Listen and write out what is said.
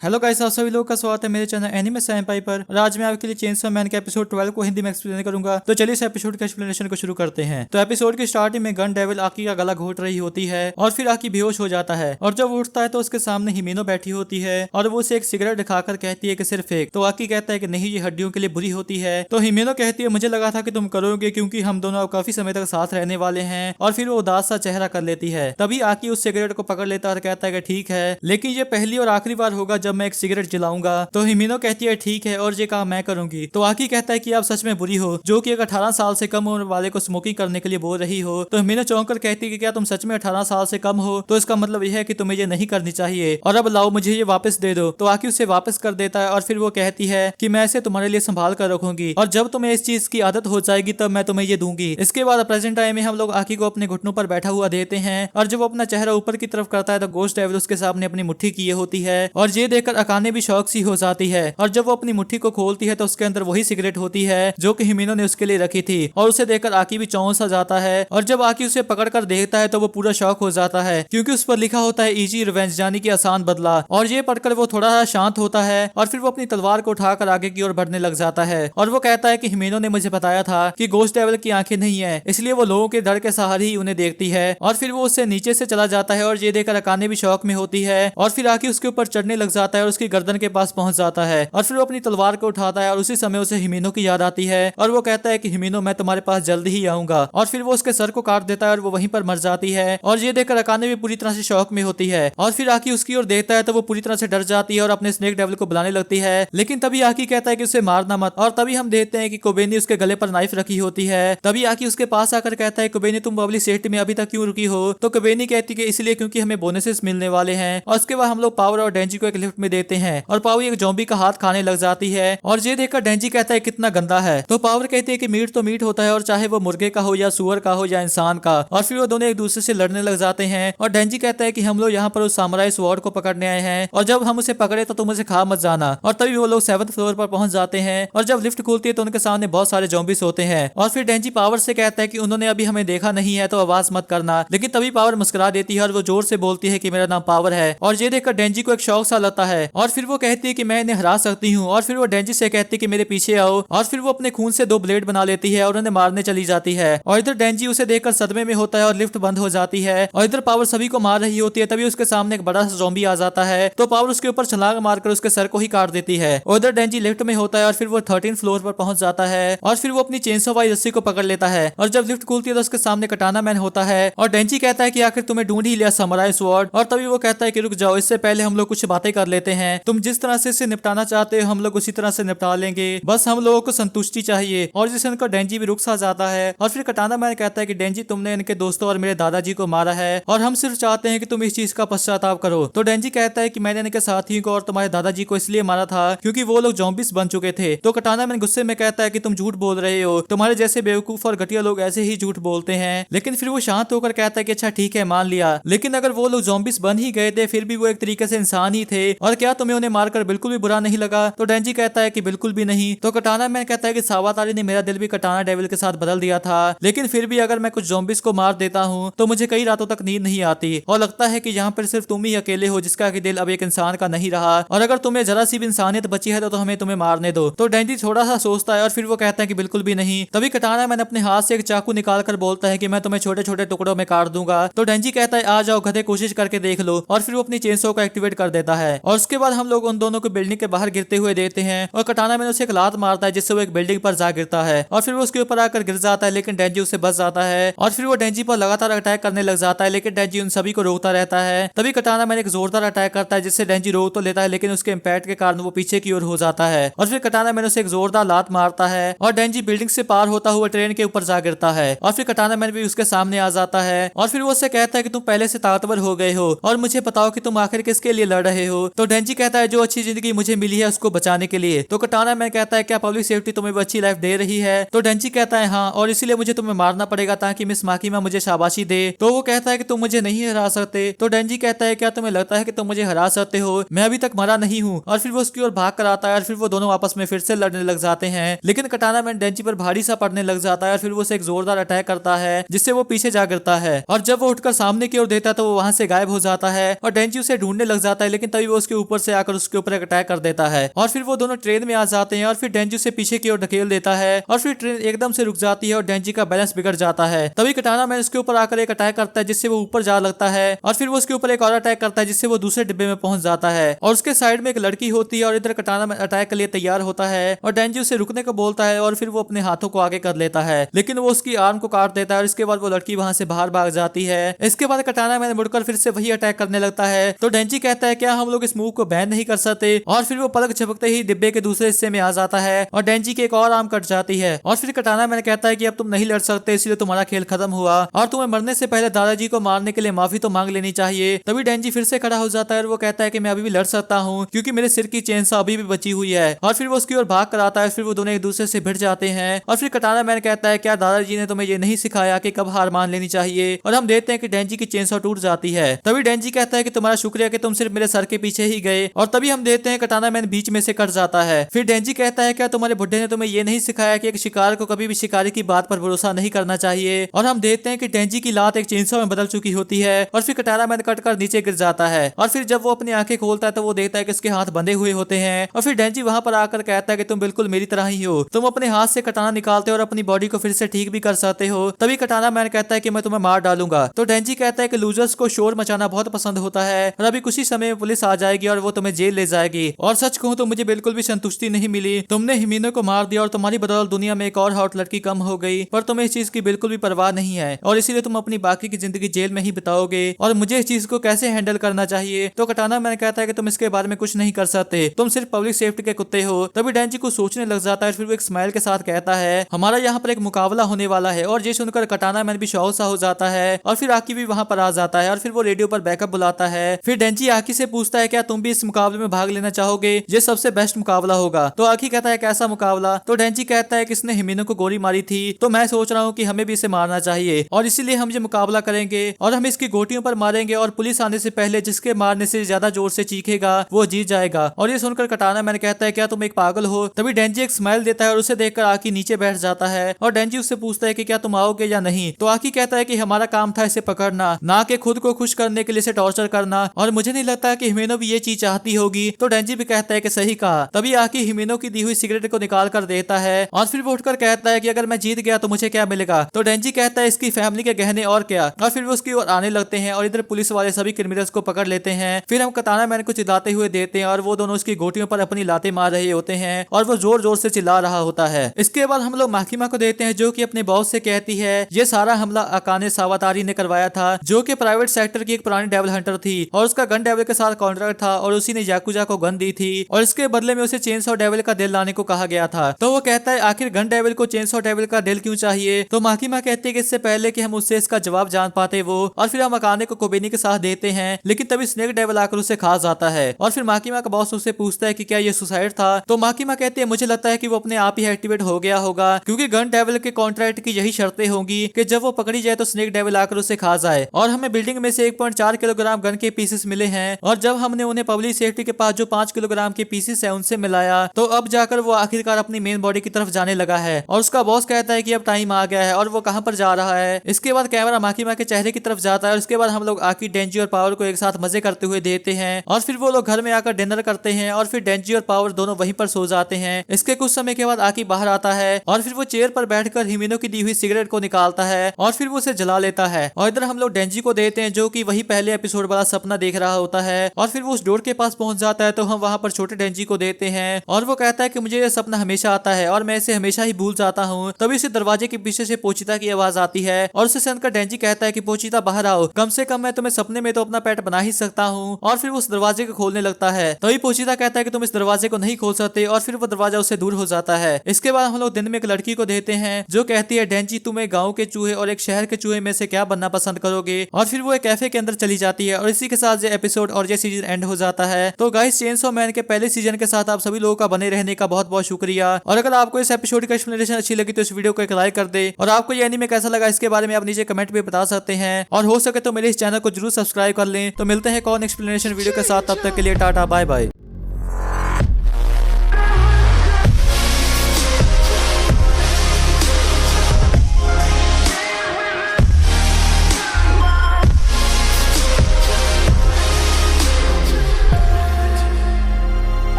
Hello guys, आप सभी लोगों का स्वागत है मेरे चैनल एनिमे सैंपाई पर। और आज मैं आपके लिए चेनसॉ मैन के एपिसोड 12 को हिंदी में एक्सप्लेन करूंगा। तो चलिए इस एपिसोड के एक्सप्लेनेशन को शुरू करते हैं। तो एपिसोड की स्टार्टिंग में गन डेविल आकी का गला घोट रही होती है और फिर आकी बेहोश हो जाता है। और जब उठता है तो उसके सामने हिमेनो बैठी होती है और वो उसे एक सिगरेट दिखाकर कहती है कि सिर्फ एक। तो आकी कहता है कि नहीं, ये हड्डियों के लिए बुरी होती है। तो हिमेनो कहती है मुझे लगा था कि तुम करोगे, क्योंकि हम दोनों अब काफी समय तक साथ रहने वाले हैं। और फिर वो उदास सा चेहरा कर लेती है। तभी आकी उस सिगरेट को पकड़ लेता है और कहता है कि ठीक है, लेकिन ये पहली और आखिरी बार होगा जब मैं एक सिगरेट जलाऊंगा। तो हिमिनो कहती है ठीक है, और ये काम मैं करूंगी। तो आकी कहता है कि आप सच में बुरी हो, जो कि एक 18 साल से कम उम्र वाले को स्मोकिंग करने के लिए बोल रही हो। तो हिमिनो चौंक कर कहती है कि क्या तुम सच में 18 साल से कम हो? तो इसका मतलब यह है कि तुम्हें ये नहीं करनी चाहिए, और अब लाओ मुझे ये वापस दे दो। तो आकी उसे वापस कर देता है और फिर वो कहती है कि मैं इसे तुम्हारे लिए संभाल कर रखूंगी, और जब तुम्हें इस चीज की आदत हो जाएगी तब मैं तुम्हें ये दूंगी। इसके बाद प्रेजेंट टाइम में हम लोग आकी को अपने घुटनों पर बैठा हुआ देते हैं, और जब वो अपना चेहरा ऊपर की तरफ करता है तो गोस्ट डेविल उसके सामने अपनी मुट्ठी किए होती है। और ये देखकर अकाने भी शौक सी हो जाती है, और जब वो अपनी मुट्ठी को खोलती है तो उसके अंदर वही सिगरेट होती है जो कि हिमिनो ने उसके लिए रखी थी। और उसे देखकर आकी भी चौंक सा जाता है, और जब आकी उसे पकड़कर देखता है तो वो पूरा शॉक हो जाता है, क्योंकि उस पर लिखा होता है इजी रिवेंज, यानी कि आसान बदला। और ये पढ़कर वो थोड़ा सा शांत होता है, और फिर वो अपनी तलवार को उठाकर आगे की ओर बढ़ने लग जाता है। और वो कहता है कि हिमिनो ने मुझे बताया था कि गोस्ट डेविल की आंखें नहीं है, इसलिए वो लोगों के डर के सहारे ही उन्हें देखती है। और फिर वो उससे नीचे से चला जाता है, और ये देखकर अकाने भी शौक में होती है। और फिर आकी उसके ऊपर चढ़ने लग जाता है और उसकी गर्दन के पास पहुंच जाता है, और फिर वो अपनी तलवार को उठाता है। और उसी समय उसे हिमिनो की याद आती है, और वो कहता है कि हिमिनो, मैं तुम्हारे पास जल्दी ही आऊंगा। और फिर वो उसके सर को काट देता है और वो वहीं पर मर जाती है। और ये देखकर अकाने भी पूरी तरह से शौक में होती है, और फिर आकी उसकी ओर देखता है तो वो पूरी तरह से डर जाती है और अपने स्नेक डेविल को बुलाने लगती है। लेकिन तभी आकी कहता है कि उसे मारना मत। और तभी हम देखते हैं कि कोबेनी उसके गले पर नाइफ रखी होती है। तभी आकी उसके पास आकर कहता है कोबेनी, तुम बबली सेफ्टी में अभी तक क्यों रुकी हो? तो कोबेनी कहती है इसलिए क्योंकि हमें बोनसेस मिलने वाले हैं। और उसके बाद हम लोग पावर और डेंजी को एक लिफ्ट में देते हैं, और पावर एक जॉम्बी का हाथ खाने लग जाती है। और ये देखकर डेंजी कहता है कितना गंदा है। तो पावर कहती है कि मीट तो मीट होता है, और चाहे वो मुर्गे का हो या सुअर का हो या इंसान का। और फिर वो दोनों एक दूसरे से लड़ने लग जाते हैं, और डेंजी कहता है कि हम लोग यहाँ पर उस सामुराई स्वॉर्ड को पकड़ने आए हैं, और जब हम उसे पकड़े तो तुम उसे खा मत जाना। और तभी वो लोग 7th फ्लोर पर पहुंच जाते हैं, और जब लिफ्ट खुलती है तो उनके सामने बहुत सारे जॉम्बिस होते हैं। और फिर डेंजी पावर से कहता है कि उन्होंने अभी हमें देखा नहीं है तो आवाज मत करना। लेकिन तभी पावर मुस्कुरा देती है और वो जोर से बोलती है कि मेरा नाम पावर है। और ये देखकर डेंजी को एक शौक सा लगता है, और फिर वो कहती है कि मैं इन्हें हरा सकती हूँ। और फिर वो डेंजी से कहती है कि मेरे पीछे आओ। और फिर वो अपने खून से 2 ब्लेड बना लेती है और उन्हें मारने चली जाती है। और इधर डेंजी उसे देखकर सदमे में होता है और लिफ्ट बंद हो जाती है। और इधर पावर सभी को मार रही होती है, तभी उसके सामने एक बड़ा सा ज़ॉम्बी आ जाता है। तो पावर उसके ऊपर छलांग मारकर उसके सर को ही काट देती है। और इधर डेंजी लिफ्ट में होता है, और फिर वो 13th फ्लोर पर पहुंच जाता है, और फिर वो अपनी चेनसो वाली रस्सी को पकड़ लेता है। और जब लिफ्ट खुलती है तो उसके सामने कटाना मैन होता है, और डेंजी कहता है कि आखिर तुम्हें ढूंढ ही लिया सामुराई स्वॉर्ड। और तभी वो कहता है कि रुक जाओ, इससे पहले हम लोग कुछ बातें कर लेते हैं। तुम जिस तरह से इसे निपटाना चाहते हो हम लोग उसी तरह से निपटा लेंगे, बस हम लोगों को संतुष्टि चाहिए। और जिससे उनका डेंजी भी रुक सा जाता है। और फिर कटाना मैन कहता है कि डेंजी, तुमने इनके दोस्तों और मेरे दादाजी को मारा है, और हम सिर्फ चाहते हैं कि तुम इस चीज का पश्चाताप करो। तो डेंजी कहता है कि मैंने इनके साथियों को और तुम्हारे दादाजी को इसलिए मारा था क्योंकि वो लोग जॉम्बिस बन चुके थे। तो कटाना मैन गुस्से में कहता है कि तुम झूठ बोल रहे हो, तुम्हारे जैसे बेवकूफ और घटिया लोग ऐसे ही झूठ बोलते हैं। लेकिन फिर वो शांत होकर कहता है कि अच्छा ठीक है, मान लिया, लेकिन अगर वो लोग जॉम्बिस बन ही गए थे फिर भी वो एक तरीके से इंसान ही थे, और क्या तुम्हें उन्हें मारकर बिल्कुल भी बुरा नहीं लगा? तो डेंजी कहता है कि बिल्कुल भी नहीं। तो कटाना मैन कहता है कि सावातारी ने मेरा दिल भी कटाना डेविल के साथ बदल दिया था, लेकिन फिर भी अगर मैं कुछ ज़ॉम्बिस को मार देता हूँ तो मुझे कई रातों तक नींद नहीं आती, और लगता है कि यहाँ पर सिर्फ तुम ही अकेले हो जिसका कि दिल अब एक इंसान का नहीं रहा, और अगर तुम्हें जरा सी भी इंसानियत बची है तो हमें तुम्हें मारने दो। तो डेंजी थोड़ा सा सोचता है और फिर वो कहता है कि बिल्कुल भी नहीं। तभी कटाना मैन अपने हाथ से एक चाकू निकाल कर बोलता है कि मैं तुम्हें छोटे छोटे टुकड़ों में काट दूंगा। तो डेंजी कहता है आ जाओ गधे, कोशिश करके देख लो। और फिर वो अपनी चेनसो को एक्टिवेट कर देता है, और उसके बाद हम लोग उन दोनों को बिल्डिंग के बाहर गिरते हुए देखते हैं, और कटाना मैन उसे एक लात मारता है जिससे वो एक बिल्डिंग पर जा गिरता है, और फिर वो उसके ऊपर आकर गिर जाता है, लेकिन डेंजी उससे बच जाता है। और फिर वो डेंजी पर लगातार अटैक करने लग जाता है, लेकिन डेंजी उन सभी को रोकता रहता है। तभी कटाना मैन एक जोरदार अटैक करता है जिससे डेंजी रोक तो लेता है, लेकिन उसके इम्पैक्ट के कारण वो पीछे की ओर हो जाता है। और फिर कटाना मैन उसे एक जोरदार लात मारता है, और डेंजी बिल्डिंग से पार होता हुआ ट्रेन के ऊपर जा गिरता है। और फिर कटाना मैन भी उसके सामने आ जाता है, और फिर वो उससे कहता है कि तुम पहले से ताकतवर हो गए हो, और मुझे बताओ कि तुम आखिर किसके लिए लड़ रहे हो? तो डेंजी कहता है जो अच्छी जिंदगी मुझे मिली है उसको बचाने के लिए। तो कटाना मैन कहता है क्या पब्लिक सेफ्टी तुम्हें वो अच्छी लाइफ दे रही है? तो डेंजी कहता है हाँ, और इसीलिए मुझे तुम्हें मारना पड़ेगा ताकि मिस माकीमा मुझे शाबाशी दे। तो वो कहता है कि तुम मुझे नहीं हरा सकते। तो डेंजी कहता है क्या तुम्हें लगता है कि तुम मुझे हरा सकते हो? मैं अभी तक मरा नहीं हूँ। और फिर वो उसकी ओर भाग कर आता है, और फिर वो दोनों आपस में फिर से लड़ने लग जाते हैं, लेकिन कटाना मैन डेंजी पर भारी सा पड़ने लग जाता है, और फिर वो उसे एक जोरदार अटैक करता है जिससे वो पीछे जा गिरता है। और जब वो उठकर सामने की ओर देता है तो वो वहां से गायब हो जाता है, और डेंजी उसे ढूंढने लग जाता है, लेकिन तभी वो उसकी उसके ऊपर से आकर उसके ऊपर एक अटैक कर देता है और फिर वो दोनों ट्रेन में आ जाते हैं और फिर डेंजी उसे पीछे की ओर ढकेल देता है और फिर ट्रेन एकदम से रुक जाती है और डेंजी का बैलेंस बिगड़ जाता है। तभी कटाना मैन उसके ऊपर आकर एक अटैक करता है जिससे वो ऊपर जा लगता है और फिर वो उसके ऊपर एक और अटैक करता है जिससे वो दूसरे डिब्बे में पहुंच जाता है और उसके साइड में एक लड़की होती है और इधर कटाना मैन अटैक के लिए तैयार होता है और डेंजी उसे रुकने को बोलता है और फिर वो अपने हाथों को आगे कर लेता है लेकिन वो उसकी आर्म को काट देता है और इसके बाद वो लड़की वहां से बाहर भाग जाती है। इसके बाद कटाना मैन मुड़कर फिर से वही अटैक करने लगता है तो डेंजी कहता है क्या हम लोग इस मूव को बैन नहीं कर सकते और फिर वो पलक झपकते ही डिब्बे के दूसरे हिस्से में आ जाता है और डेंजी की एक और आर्म कट जाती है और फिर कटाना मैन कहता है कि अब तुम नहीं लड़ सकते इसलिए तुम्हारा खेल खत्म हुआ और तुम्हें मरने से पहले दादाजी को मारने के लिए माफी तो मांग लेनी चाहिए। तभी डेंजी फिर से खड़ा हो जाता है और वो कहता है कि मैं अभी भी लड़ सकता हूँ क्योंकि मेरे सिर की चेन अभी भी बची हुई है और फिर वो उसकी ओर भाग कर आता है। फिर वो दोनों एक दूसरे से भिड़ जाते हैं और फिर कटाना मैन कहता है क्या दादाजी ने तुम्हें ये नहीं सिखाया कि कब हार मान लेनी चाहिए और हम देखते हैं कि डेंजी की चेन टूट जाती है। तभी डेंजी कहता है कि तुम्हारा शुक्रिया कि तुम सिर्फ मेरे सर के पीछे ही गए और तभी हम देखते हैं कटाना मैन बीच में से कट जाता है। फिर डेंजी कहता है क्या तुम्हारे बुड्ढे ने तुम्हें ये नहीं सिखाया कि एक शिकार को कभी भी शिकारी की बात पर भरोसा नहीं करना चाहिए और हम देखते हैं कि डेंजी की लात एक चेनसॉ में बदल चुकी होती है और फिर कटाना मैन कट कर नीचे गिर जाता है और फिर जब वो अपनी आंखें खोलता है तो वो देखता है कि उसके हाथ बंधे हुए होते हैं और फिर डेंजी वहां पर आकर कहता है कि तुम बिल्कुल मेरी तरह ही हो, तुम अपने हाथ से कटाना निकालते हो और अपनी बॉडी को फिर से ठीक भी कर सकते हो। तभी कटाना मैन कहता है कि मैं तुम्हें मार डालूंगा। तो डेंजी कहता है कि लूजर्स को शोर मचाना बहुत पसंद होता है और अभी कुछ ही समय में पुलिस आ जाएगी और वो तुम्हें जेल ले जाएगी और सच कहूं तो मुझे बिल्कुल भी संतुष्टि नहीं मिली। तुमने हिमीनो को मार दिया और तुम्हारी बदौलत दुनिया में एक और हॉट लड़की कम हो गई पर तुम्हें इस चीज की बिल्कुल भी परवाह नहीं है और इसीलिए तुम अपनी बाकी की जिंदगी जेल में ही बिताओगे और मुझे इस चीज को कैसे हैंडल करना चाहिए। तो कटाना मैन कहता है कि तुम इसके बारे में कुछ नहीं कर सकते, तुम सिर्फ पब्लिक सेफ्टी के कुत्ते हो। तभी डेंजी को सोचने लग जाता है। फिर वो एक स्माइल के साथ कहता है हमारा यहाँ पर एक मुकाबला होने वाला है और ये सुनकर कटाना मैन भी शौक सा हो जाता है और फिर आकी भी वहां पर आ जाता है और फिर वो रेडियो पर बैकअप बुलाता है। फिर डेंजी आकी से पूछता है क्या तुम भी इस मुकाबले में भाग लेना चाहोगे, ये सबसे बेस्ट मुकाबला होगा। तो आकी कहता है कैसा मुकाबला। तो डेंजी कहता है कि इसने हिमीनो को गोली मारी थी तो मैं सोच रहा हूँ कि हमें भी इसे मारना चाहिए और इसीलिए हम ये मुकाबला करेंगे और हम इसकी गोटियों पर मारेंगे और पुलिस आने से पहले जिसके मारने से ज्यादा जोर से चीखेगा वो जीत जाएगा। और ये सुनकर कटाना मैन कहता है क्या तुम एक पागल हो। तभी डेंजी एक स्माइल देता है और उसे देखकर आकी नीचे बैठ जाता है और डेंजी उससे पूछता है कि क्या तुम आओगे या नहीं। तो आकी कहता है कि हमारा काम था इसे पकड़ना, ना कि खुद को खुश करने के लिए इसे टॉर्चर करना और मुझे नहीं लगता कि हिमेनो भी ये चीज चाहती होगी। तो डेंजी भी कहता है कि सही कहा। तभी आकी हिमेनो की दी हुई सिगरेट को निकाल कर देता है और फिर वो उठकर कहता है कि अगर मैं जीत गया तो मुझे क्या मिलेगा। तो डेंजी कहता है इसकी फैमिली के गहने और क्या। और फिर वो उसकी ओर आने लगते हैं और इधर पुलिस वाले सभी क्रिमिनल्स को पकड़ लेते हैं। फिर हम कटाना मैन को चिल्लाते हुए देखते हैं और वो दोनों उसकी गोटियों पर अपनी लातें मार रहे होते हैं और वो जोर जोर से चिल्ला रहा होता है। इसके बाद हम लोग माखिमा को देखते हैं जो कि अपने बॉस से कहती है ये सारा हमला अकाने सावातारी ने करवाया था जो कि प्राइवेट सेक्टर की एक पुरानी डेविल हंटर थी और उसका गन डेविल के साथ कॉन्ट्रैक्ट था और उसी ने याकुजा को गन दी थी और इसके बदले में उसे चेनसॉ डेविल का दिल लाने को कहा गया था। तो वो कहता है आखिर गन डेविल को चेनसॉ डेविल का दिल क्यों चाहिए। तो माखिमा कहती है कि इससे पहले कि हम उससे इसका जवाब जान पाते वो और फिर हम अकाने को कोबेनी के साथ देते हैं लेकिन तभी स्नेक डेविल आकर उसे खा जाता है और फिर माखिमा का बॉस उससे पूछता है कि क्या ये सुसाइड था। तो माखिमा कहती है मुझे लगता है कि वो अपने आप ही एक्टिवेट हो गया होगा क्योंकि गन डेविल के कॉन्ट्रैक्ट की यही शर्तें होंगी कि जब वो पकड़ी जाए तो स्नेक डेविल आकर उसे खा जाए। और हमें बिल्डिंग में से 1.4 किलोग्राम गन के पीसेस मिले हैं और जब हमने उन्हें पब्लिक सेफ्टी के पास जो 5 किलोग्राम के पीसेस है उनसे मिलाया तो अब जाकर वो आखिरकार अपनी मेन बॉडी की तरफ जाने लगा है और उसका बॉस कहता है कि अब टाइम आ गया है और वो कहां पर जा रहा है। इसके बाद कैमरा माखिमा के चेहरे की तरफ जाता है और इसके बाद हम लोग आकी, डेंजी और पावर को एक साथ मजे करते हुए देखते हैं और फिर वो लोग घर में आकर डिनर करते हैं और फिर डेंजी और पावर दोनों वहीं पर सो जाते हैं। इसके कुछ समय के बाद आकी बाहर आता है और फिर वो चेयर पर बैठकर हिमीनो की दी हुई सिगरेट को निकालता है और फिर वो उसे जला लेता है। और इधर हम लोग डेंजी को देखते हैं जो कि वही पहले एपिसोड वाला सपना देख रहा होता है और फिर वो उस डोर के पास पहुंच जाता है तो हम वहां पर छोटे डेंजी को देखते हैं और वो कहता है कि मुझे ये सपना हमेशा आता है और मैं इसे हमेशा ही भूल जाता हूँ। तभी इसे दरवाजे के पीछे से पोचिता की आवाज आती है और उसे सुनकर डेंजी कहता है कि पोचिता बाहर आओ, कम से कम मैं तुम्हें सपने में तो अपना पेट बना ही सकता हूँ। और फिर वो उस दरवाजे को खोलने लगता है तभी पोचिता कहता है कि तुम इस दरवाजे को नहीं खोल सकते और फिर वो दरवाजा उससे दूर हो जाता है। इसके बाद हम लोग दिन में एक लड़की को देखते हैं जो कहती है डेंजी तुम एक गाँव के चूहे और एक शहर के चूहे में से क्या बनना पसंद करोगे। और फिर वो एक कैफे के अंदर चली जाती है और इसी के साथ ये एपिसोड और ये सीजन एंड हो जाता है। तो गाइस चेनसॉ मैन के पहले सीजन के साथ आप सभी लोगों का बने रहने का बहुत बहुत शुक्रिया। और अगर आपको इस एपिसोड की एक्सप्लेनेशन अच्छी लगी तो इस वीडियो को एक लाइक कर दे और आपको ये एनीमे कैसा लगा इसके बारे में आप नीचे कमेंट में बता सकते हैं और हो सके तो मेरे इस चैनल को जरूर सब्सक्राइब कर लें। तो मिलते हैं कौन एक्सप्लेनेशन वीडियो के साथ, तब तक के लिए टाटा बाय बाय।